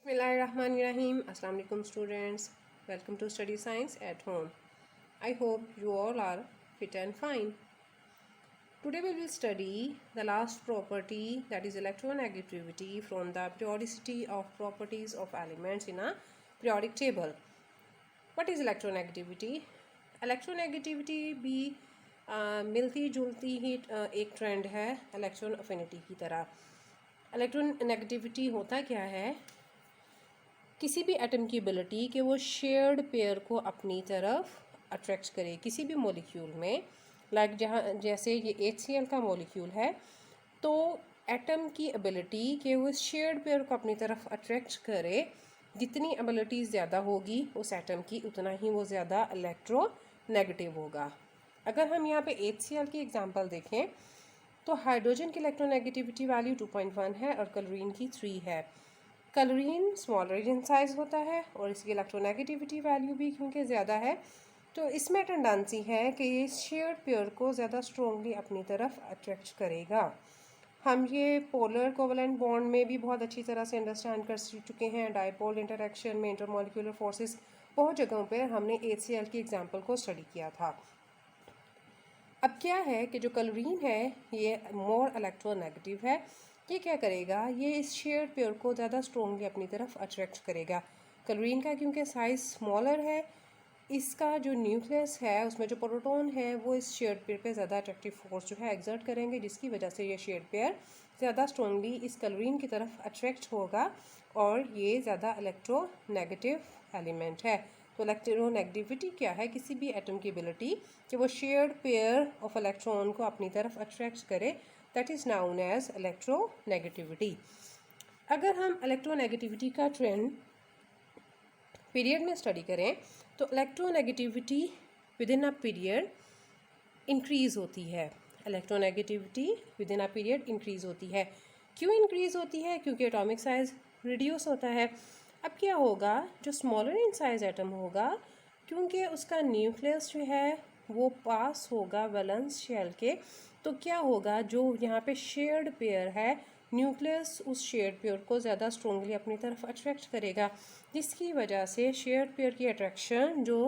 Bismillahirrahmanirrahim. Assalamu alaikum students. Welcome to Study Science at Home. I hope you all are fit and fine. Today we will study the last property, that is electronegativity, from the periodicity of properties of elements in a periodic table. What is electronegativity? Electronegativity भी मिलती जुलती ही एक trend है electron affinity की तरह. Electronegativity होता क्या है? किसी भी एटम की एबिलिटी कि वो शेयर्ड पेयर को अपनी तरफ अट्रैक्ट करे किसी भी मॉलिक्यूल में. जैसे ये HCl का मॉलिक्यूल है, तो एटम की एबिलिटी कि वो शेयर्ड पेयर को अपनी तरफ अट्रैक्ट करे, जितनी एबिलिटी ज़्यादा होगी उस एटम की, उतना ही वो ज़्यादा इलेक्ट्रोनेगेटिव होगा. अगर हम यहाँ पे HCl की एग्जांपल देखें तो हाइड्रोजन की इलेक्ट्रोनेगेटिविटी वैल्यू 2.1 है और क्लोरीन की 3 है. क्लोरीन स्मॉलर इन साइज़ होता है और इसकी इलेक्ट्रोनेगेटिविटी वैल्यू भी क्योंकि ज़्यादा है, तो इसमें टेंडेंसी है कि ये शेयर्ड पेयर को ज़्यादा स्ट्रॉन्गली अपनी तरफ अट्रैक्ट करेगा. हम ये पोलर कोवलेंट बॉन्ड में भी बहुत अच्छी तरह से अंडरस्टैंड कर चुके हैं. डाइपोल इंटरैक्शन में इंटरमॉलिक्यूलर फोर्सेस बहुत जगहों पर हमने HCl की एग्जांपल को स्टडी किया था. अब क्या है कि जो क्लोरीन है ये मोर इलेक्ट्रोनेगेटिव है. ये क्या करेगा? ये इस शेयर्ड पेयर को ज़्यादा स्ट्रॉन्गली अपनी तरफ अट्रैक्ट करेगा. क्लोरीन का क्योंकि साइज़ स्मॉलर है, इसका जो न्यूक्लियस है उसमें जो प्रोटॉन है वो इस शेयर्ड पेयर पे ज़्यादा अट्रैक्टिव फोर्स जो है एक्सर्ट करेंगे, जिसकी वजह से ये शेयर्ड पेयर ज़्यादा स्ट्रॉन्गली इस क्लोरीन की तरफ अट्रैक्ट होगा और ये ज़्यादा इलेक्ट्रोनेगेटिव एलिमेंट है. तो इलेक्ट्रोनेगेटिविटी क्या है? किसी भी एटम की एबिलिटी कि वो शेयर्ड पेयर ऑफ इलेक्ट्रॉन को अपनी तरफ अट्रैक्ट करे, that is known as electronegativity. अगर हम इलेक्ट्रोनेगेटिविटी का ट्रेंड पीरियड में स्टडी करें तो electronegativity within a period increase होती है. Electronegativity within a period increase होती है. क्यों इंक्रीज़ होती है? क्योंकि एटॉमिक साइज़ रिड्यूस होता है. अब क्या होगा? जो स्मॉलर इन साइज एटम होगा, क्योंकि उसका न्यूक्लियस जो है वो पास होगा वैलेंस शेल के, तो क्या होगा? जो यहाँ पे शेयर्ड पेयर है, न्यूक्लियस उस शेयर्ड पेयर को ज़्यादा स्ट्रॉन्गली अपनी तरफ अट्रैक्ट करेगा, जिसकी वजह से शेयर्ड पेयर की अट्रैक्शन जो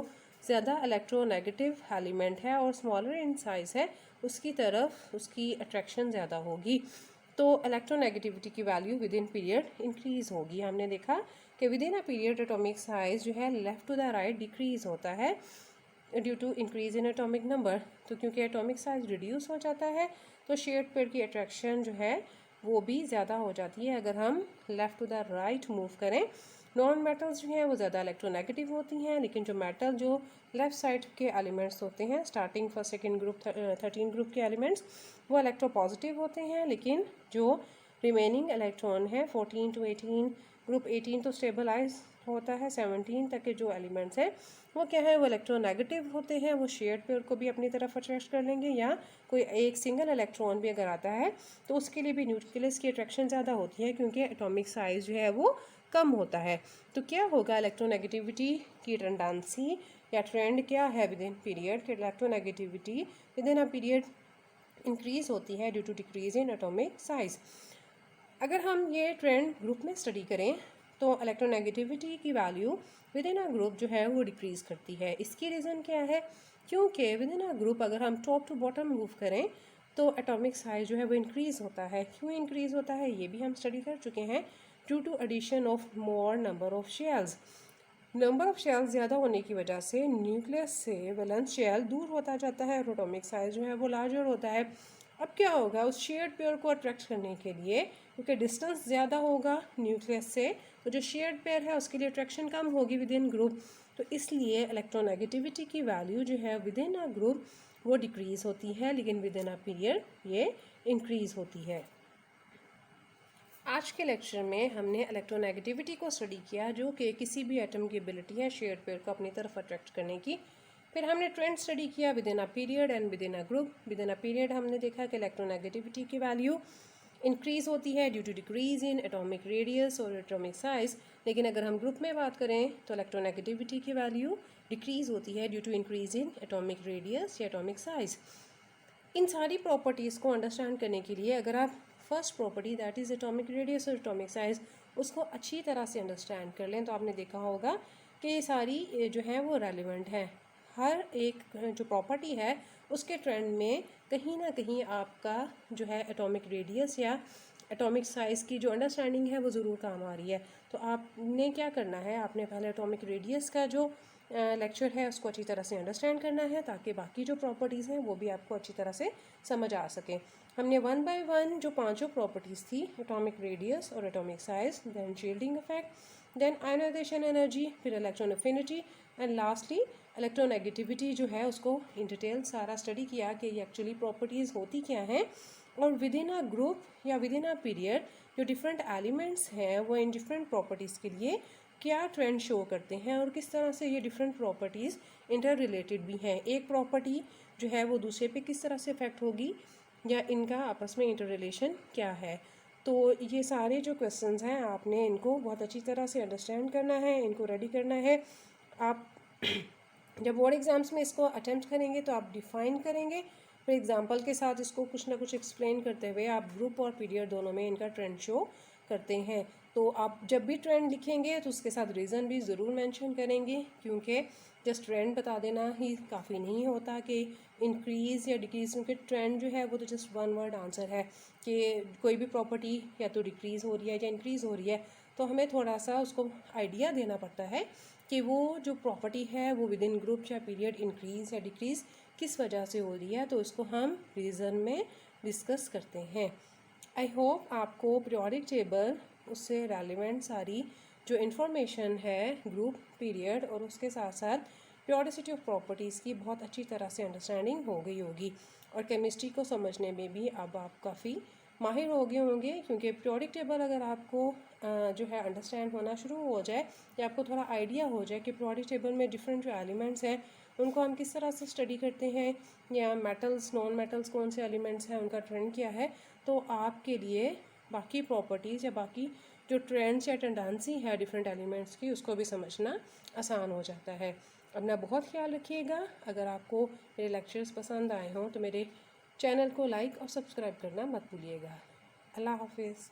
ज़्यादा इलेक्ट्रोनेगेटिव एलिमेंट है और स्मॉलर इन साइज़ है उसकी तरफ उसकी अट्रैक्शन ज़्यादा होगी. तो इलेक्ट्रोनेगेटिविटी की value within period increase होगी. हमने देखा कि within a period atomic size जो है left to the right decrease होता है due to increase in atomic number. तो क्योंकि एटॉमिक साइज़ रिड्यूस हो जाता है तो शेयर्ड पेयर की अट्रैक्शन जो है वो भी ज़्यादा हो जाती है. अगर हम left to the right move करें, नॉन मेटल्स जो हैं वो ज़्यादा इलेक्ट्रोनेगेटिव होती हैं, लेकिन जो मेटल जो लेफ़्ट साइड के एलिमेंट्स होते हैं, starting first second group 13 group के एलिमेंट्स, वो इलेक्ट्रोपॉजिटिव होते हैं. लेकिन जो रिमेनिंग इलेक्ट्रॉन है 14 to 18, ग्रुप 18 तो स्टेबलाइज होता है, 17 तक के जो एलिमेंट्स हैं वो क्या है? वो इलेक्ट्रोनेगेटिव होते हैं. वो शेयर्ड पेयर को भी अपनी तरफ अट्रैक्ट कर लेंगे, या कोई एक सिंगल इलेक्ट्रॉन भी अगर आता है तो उसके लिए भी न्यूक्लियस की अट्रैक्शन ज़्यादा होती है क्योंकि एटॉमिक साइज़ जो है वो कम होता है. तो क्या होगा? इलेक्ट्रोनेगेटिविटी की टेंडेंसी या ट्रेंड क्या है विद इन पीरियड? कि electronegativity within a period increase होती है due to decrease in atomic size. अगर हम ये ट्रेंड ग्रुप में स्टडी करें तो इलेक्ट्रोनेगेटिविटी की value within a group जो है वो डिक्रीज़ करती है. इसकी रीज़न क्या है? क्योंकि विद इन अ ग्रुप अगर हम टॉप टू बॉटम मूव करें तो एटॉमिक साइज़ जो है वो इंक्रीज़ होता है. क्यों इंक्रीज़ होता है ये भी हम स्टडी कर चुके हैं. Due to addition of more number of shells. Number of shells ज़्यादा होने की वजह से न्यूक्लियस से वैलेंस शेल दूर होता जाता है और एटॉमिक साइज़ जो है वो लार्जर होता है. अब क्या होगा? उस शेयर्ड पेयर को अट्रैक्ट करने के लिए, क्योंकि डिस्टेंस ज़्यादा होगा न्यूक्लियस से, तो जो शेयर्ड पेयर है उसके लिए अट्रैक्शन कम होगी विद इन ग्रुप. तो इसलिए इलेक्ट्रोनेगेटिविटी की वैल्यू जो है विद इन अ ग्रुप वो डिक्रीज़ होती है, लेकिन विद इन अ पीरियड ये इंक्रीज़ होती है. आज के लेक्चर में हमने इलेक्ट्रोनेगेटिविटी को स्टडी किया, जो कि किसी भी एटम की एबिलिटी है शेयर्ड पेयर को अपनी तरफ अट्रैक्ट करने की. फिर हमने ट्रेंड स्टडी किया within a period and within a group. Within a period हमने देखा कि इलेक्ट्रोनेगेटिविटी की वैल्यू इंक्रीज़ होती है due to decrease in atomic radius और एटॉमिक साइज़. लेकिन अगर हम ग्रुप में बात करें तो इलेक्ट्रोनेगेटिविटी की वैल्यू डिक्रीज़ होती है due to increase in atomic radius या एटॉमिक साइज़. इन सारी प्रॉपर्टीज़ को अंडरस्टैंड करने के लिए अगर आप first property that is atomic radius और एटॉमिक साइज़, उसको अच्छी तरह से अंडरस्टैंड कर लें तो आपने देखा होगा कि ये सारी जो है वो रेलिवेंट है। हर एक जो प्रॉपर्टी है उसके ट्रेंड में कहीं ना कहीं आपका जो है एटॉमिक रेडियस या एटॉमिक साइज़ की जो अंडरस्टैंडिंग है वो ज़रूर काम आ रही है। तो आपने क्या करना है, आपने पहले एटॉमिक रेडियस का जो लेक्चर है उसको अच्छी तरह से अंडरस्टैंड करना है ताकि बाकी जो प्रॉपर्टीज़ हैं वो भी आपको अच्छी तरह से समझ आ सकें। हमने वन बाय वन जो पांचों प्रॉपर्टीज़ थी, एटॉमिक रेडियस और atomic size, then shielding effect, then ionisation energy, फिर electron affinity and lastly electronegativity जो है उसको इन डिटेल सारा स्टडी किया कि ये एक्चुअली प्रॉपर्टीज़ होती क्या हैं और विद इन अ ग्रुप या विद इन अ पीरियड जो डिफरेंट एलिमेंट्स हैं वो इन डिफरेंट प्रॉपर्टीज़ के लिए क्या ट्रेंड शो करते हैं और किस तरह से ये डिफरेंट प्रॉपर्टीज़ इंटर रिलेटेड भी हैं। एक प्रॉपर्टी जो है वो दूसरे पे किस तरह से इफेक्ट होगी या इनका आपस में इंटर रिलेशन क्या है। तो ये सारे जो क्वेश्चंस हैं आपने इनको बहुत अच्छी तरह से अंडरस्टैंड करना है, इनको रेडी करना है। आप जब बोर्ड एग्ज़ाम्स में इसको अटेम्प्ट करेंगे तो आप डिफ़ाइन करेंगे, फिर एग्जांपल के साथ इसको कुछ ना कुछ एक्सप्लेन करते हुए आप ग्रुप और पीरियड दोनों में इनका ट्रेंड शो करते हैं। तो आप जब भी ट्रेंड लिखेंगे तो उसके साथ रीज़न भी ज़रूर मेंशन करेंगे, क्योंकि जस्ट ट्रेंड बता देना ही काफ़ी नहीं होता कि इंक्रीज़ या डिक्रीज़, क्योंकि ट्रेंड जो है वो तो जस्ट वन वर्ड आंसर है कि कोई भी प्रॉपर्टी या तो डिक्रीज़ हो रही है या इंक्रीज़ हो रही है। तो हमें थोड़ा सा उसको आइडिया देना पड़ता है कि वो जो प्रॉपर्टी है वो विद इन ग्रुप या पीरियड इंक्रीज़ या डिक्रीज़ किस वजह से हो रही है, तो इसको हम रीज़न में डिस्कस करते हैं। आई होप आपको पीरियोडिक टेबल उससे रेलिवेंट सारी जो इन्फॉर्मेशन है ग्रुप, पीरियड और उसके साथ साथ पीरियोडिसिटी ऑफ प्रॉपर्टीज़ की बहुत अच्छी तरह से अंडरस्टैंडिंग हो गई होगी और केमिस्ट्री को समझने में भी अब आप काफ़ी माहिर हो गए होंगे, क्योंकि पीरियोडिक टेबल अगर आपको जो है अंडरस्टैंड होना शुरू हो जाए या आपको थोड़ा आइडिया हो जाए कि पीरियोडिक टेबल में डिफरेंट जो एलिमेंट्स हैं उनको हम किस तरह से स्टडी करते हैं या मेटल्स नॉन मेटल्स कौन से एलिमेंट्स हैं उनका ट्रेंड क्या है, तो आपके लिए बाकी प्रॉपर्टीज़ या बाकी जो ट्रेंड्स या टेंडेंसी है डिफरेंट एलिमेंट्स की उसको भी समझना आसान हो जाता है। अपना बहुत ख्याल रखिएगा। अगर आपको मेरे लेक्चर्स पसंद आए हों तो मेरे चैनल को लाइक और सब्सक्राइब करना मत भूलिएगा। अल्लाह हाफिज़।